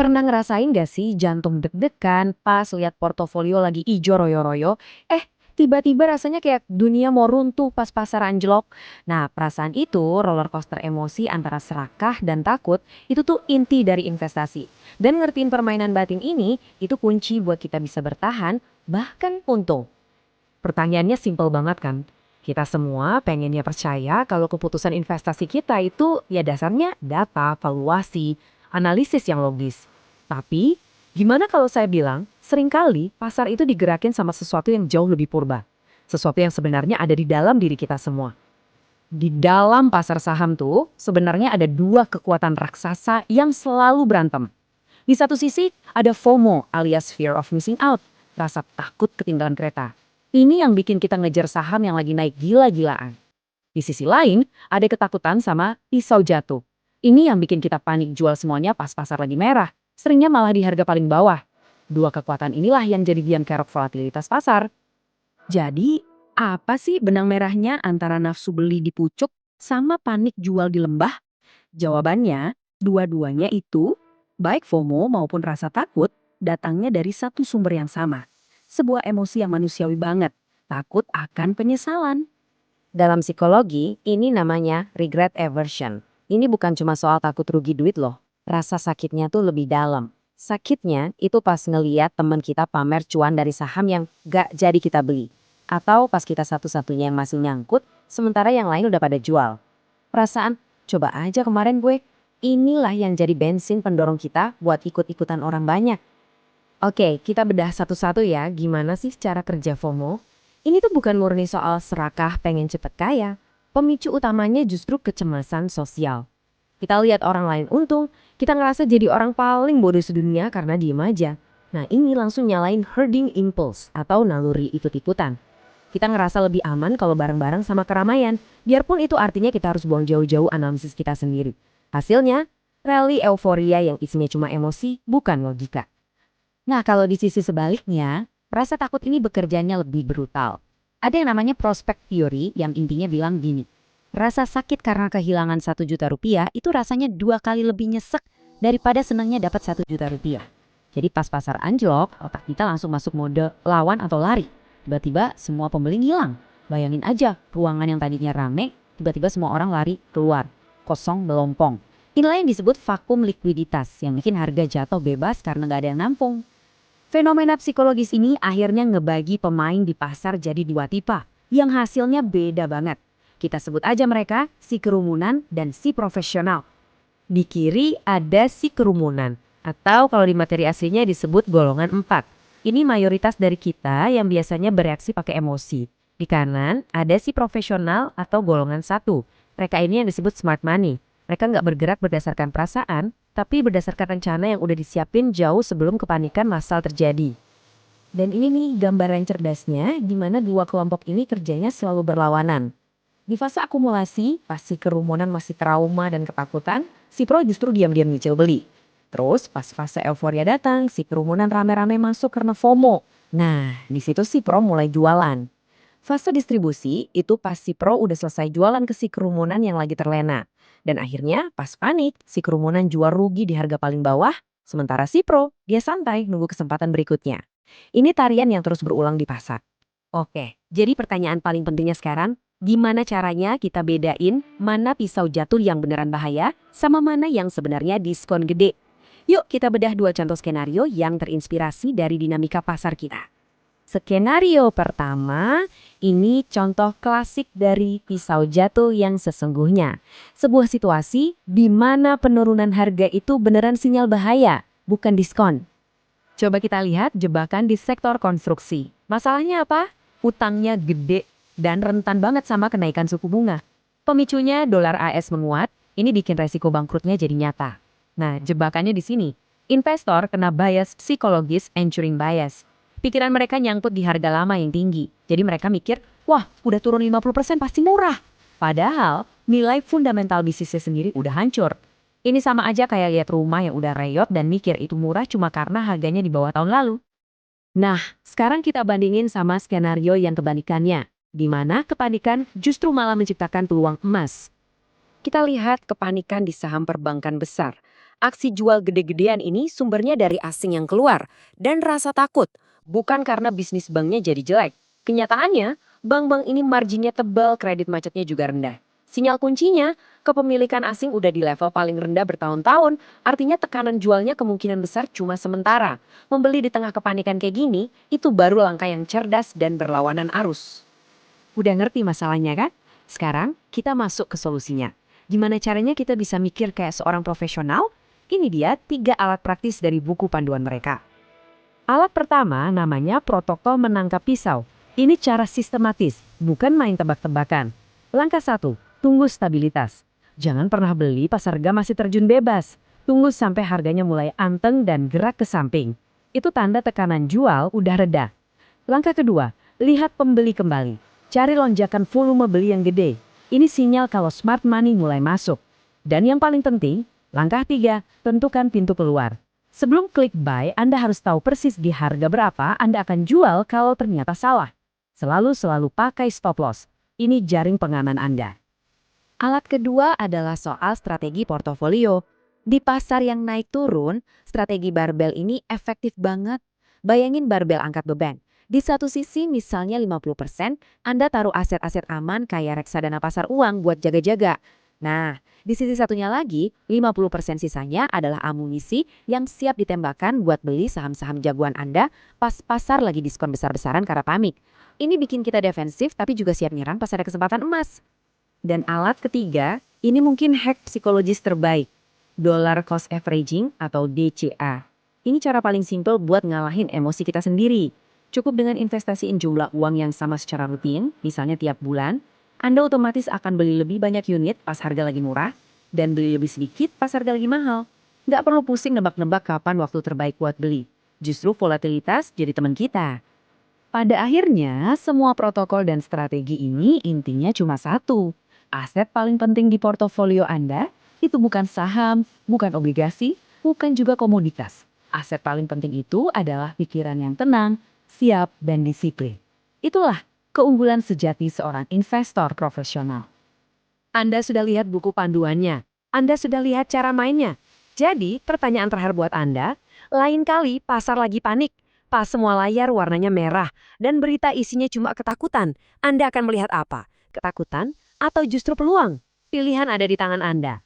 Pernah ngerasain gak sih jantung deg-degan pas lihat portofolio lagi ijo royo-royo? Tiba-tiba rasanya kayak dunia mau runtuh pas pasar anjlok. Nah, perasaan itu, roller coaster emosi antara serakah dan takut, itu tuh inti dari investasi. Dan ngertiin permainan batin ini, itu kunci buat kita bisa bertahan, bahkan untung. Pertanyaannya simpel banget kan? Kita semua pengennya percaya kalau keputusan investasi kita itu ya dasarnya data, valuasi, analisis yang logis. Tapi gimana kalau saya bilang seringkali pasar itu digerakin sama sesuatu yang jauh lebih purba. Sesuatu yang sebenarnya ada di dalam diri kita semua. Di dalam pasar saham tuh sebenarnya ada dua kekuatan raksasa yang selalu berantem. Di satu sisi ada FOMO alias fear of missing out, rasa takut ketinggalan kereta. Ini yang bikin kita ngejar saham yang lagi naik gila-gilaan. Di sisi lain ada ketakutan sama pisau jatuh. Ini yang bikin kita panik jual semuanya pas pasar lagi merah. Seringnya malah di harga paling bawah. Dua kekuatan inilah yang jadi biang kerok volatilitas pasar. Jadi, apa sih benang merahnya antara nafsu beli di pucuk sama panik jual di lembah? Jawabannya, dua-duanya itu, baik FOMO maupun rasa takut, datangnya dari satu sumber yang sama. Sebuah emosi yang manusiawi banget, takut akan penyesalan. Dalam psikologi, ini namanya regret aversion. Ini bukan cuma soal takut rugi duit loh. Rasa sakitnya tuh lebih dalam. Sakitnya itu pas ngeliat teman kita pamer cuan dari saham yang gak jadi kita beli. Atau pas kita satu-satunya yang masih nyangkut, sementara yang lain udah pada jual. Perasaan, coba aja kemarin gue. Inilah yang jadi bensin pendorong kita buat ikut-ikutan orang banyak. Oke, kita bedah satu-satu ya, gimana sih cara kerja FOMO? Ini tuh bukan murni soal serakah pengen cepet kaya. Pemicu utamanya justru kecemasan sosial. Kita lihat orang lain untung, kita ngerasa jadi orang paling bodoh sedunia karena diem aja. Nah ini langsung nyalain herding impulse atau naluri ikut-ikutan. Kita ngerasa lebih aman kalau bareng-bareng sama keramaian, biarpun itu artinya kita harus buang jauh-jauh analisis kita sendiri. Hasilnya, rally euforia yang isinya cuma emosi, bukan logika. Nah, kalau di sisi sebaliknya, rasa takut ini bekerjanya lebih brutal. Ada yang namanya prospect theory yang intinya bilang gini. Rasa sakit karena kehilangan 1 juta rupiah itu rasanya 2 kali lebih nyesek daripada senangnya dapat 1 juta rupiah. Jadi pas pasar anjlok, otak kita langsung masuk mode lawan atau lari. Tiba-tiba semua pembeli ngilang. Bayangin aja, ruangan yang tadinya rame, tiba-tiba semua orang lari keluar. Kosong melompong. Inilah yang disebut vakum likuiditas yang bikin harga jatuh bebas karena nggak ada yang nampung. Fenomena psikologis ini akhirnya ngebagi pemain di pasar jadi dua tipe, yang hasilnya beda banget. Kita sebut aja mereka si kerumunan dan si profesional. Di kiri ada si kerumunan, atau kalau di materi aslinya disebut golongan 4. Ini mayoritas dari kita yang biasanya bereaksi pakai emosi. Di kanan ada si profesional atau golongan 1. Mereka ini yang disebut smart money. Mereka nggak bergerak berdasarkan perasaan, tapi berdasarkan rencana yang udah disiapin jauh sebelum kepanikan massal terjadi. Dan ini nih gambaran cerdasnya di mana dua kelompok ini kerjanya selalu berlawanan. Di fase akumulasi, pas si kerumunan masih trauma dan ketakutan, si pro justru diam-diam nyicil beli. Terus pas fase euforia datang, si kerumunan rame-rame masuk karena FOMO. Nah, di situ si pro mulai jualan. Fase distribusi itu pas si pro udah selesai jualan ke si kerumunan yang lagi terlena. Dan akhirnya pas panik, si kerumunan jual rugi di harga paling bawah, sementara si pro dia santai nunggu kesempatan berikutnya. Ini tarian yang terus berulang di pasar. Oke, jadi pertanyaan paling pentingnya sekarang, gimana caranya kita bedain mana pisau jatuh yang beneran bahaya sama mana yang sebenarnya diskon gede? Yuk kita bedah dua contoh skenario yang terinspirasi dari dinamika pasar kita. Skenario pertama, ini contoh klasik dari pisau jatuh yang sesungguhnya. Sebuah situasi di mana penurunan harga itu beneran sinyal bahaya, bukan diskon. Coba kita lihat jebakan di sektor konstruksi. Masalahnya apa? Utangnya gede dan rentan banget sama kenaikan suku bunga. Pemicunya dolar AS menguat, ini bikin resiko bangkrutnya jadi nyata. Nah, jebakannya di sini. Investor kena bias psikologis ensuring bias. Pikiran mereka nyangkut di harga lama yang tinggi. Jadi mereka mikir, wah udah turun 50% pasti murah. Padahal nilai fundamental bisnisnya sendiri udah hancur. Ini sama aja kayak lihat rumah yang udah reyot dan mikir itu murah cuma karena harganya di bawah tahun lalu. Nah, sekarang kita bandingin sama skenario yang kebalikannya, di mana kepanikan justru malah menciptakan peluang emas. Kita lihat kepanikan di saham perbankan besar. Aksi jual gede-gedean ini sumbernya dari asing yang keluar dan rasa takut, bukan karena bisnis banknya jadi jelek. Kenyataannya, bank-bank ini marginnya tebal, kredit macetnya juga rendah. Sinyal kuncinya, kepemilikan asing udah di level paling rendah bertahun-tahun, artinya tekanan jualnya kemungkinan besar cuma sementara. Membeli di tengah kepanikan kayak gini, itu baru langkah yang cerdas dan berlawanan arus. Udah ngerti masalahnya kan? Sekarang kita masuk ke solusinya. Gimana caranya kita bisa mikir kayak seorang profesional? Ini dia 3 alat praktis dari buku panduan mereka. Alat pertama namanya protokol menangkap pisau. Ini cara sistematis, bukan main tebak-tebakan. Langkah 1, tunggu stabilitas. Jangan pernah beli pas harga masih terjun bebas. Tunggu sampai harganya mulai anteng dan gerak ke samping. Itu tanda tekanan jual udah reda. Langkah kedua, lihat pembeli kembali. Cari lonjakan volume beli yang gede. Ini sinyal kalau smart money mulai masuk. Dan yang paling penting, langkah 3, tentukan pintu keluar. Sebelum klik buy, Anda harus tahu persis di harga berapa Anda akan jual kalau ternyata salah. Selalu pakai stop loss. Ini jaring pengaman Anda. Alat kedua adalah soal strategi portofolio. Di pasar yang naik turun, strategi barbel ini efektif banget. Bayangin barbel angkat beban. Di satu sisi misalnya 50%, Anda taruh aset-aset aman kayak reksadana pasar uang buat jaga-jaga. Nah, di sisi satunya lagi, 50% sisanya adalah amunisi yang siap ditembakkan buat beli saham-saham jagoan Anda pas pasar lagi diskon besar-besaran karena panik. Ini bikin kita defensif tapi juga siap nyerang pas ada kesempatan emas. Dan alat ketiga, ini mungkin hack psikologis terbaik. Dollar cost averaging atau DCA. Ini cara paling simpel buat ngalahin emosi kita sendiri. Cukup dengan investasiin jumlah uang yang sama secara rutin, misalnya tiap bulan, Anda otomatis akan beli lebih banyak unit pas harga lagi murah, dan beli lebih sedikit pas harga lagi mahal. Nggak perlu pusing nebak-nebak kapan waktu terbaik buat beli. Justru volatilitas jadi teman kita. Pada akhirnya, semua protokol dan strategi ini intinya cuma satu. Aset paling penting di portofolio Anda itu bukan saham, bukan obligasi, bukan juga komoditas. Aset paling penting itu adalah pikiran yang tenang, siap, dan disiplin. Itulah keunggulan sejati seorang investor profesional. Anda sudah lihat buku panduannya, Anda sudah lihat cara mainnya. Jadi, pertanyaan terakhir buat Anda, lain kali pasar lagi panik, pas semua layar warnanya merah, dan berita isinya cuma ketakutan, Anda akan melihat apa? Ketakutan atau justru peluang? Pilihan ada di tangan Anda.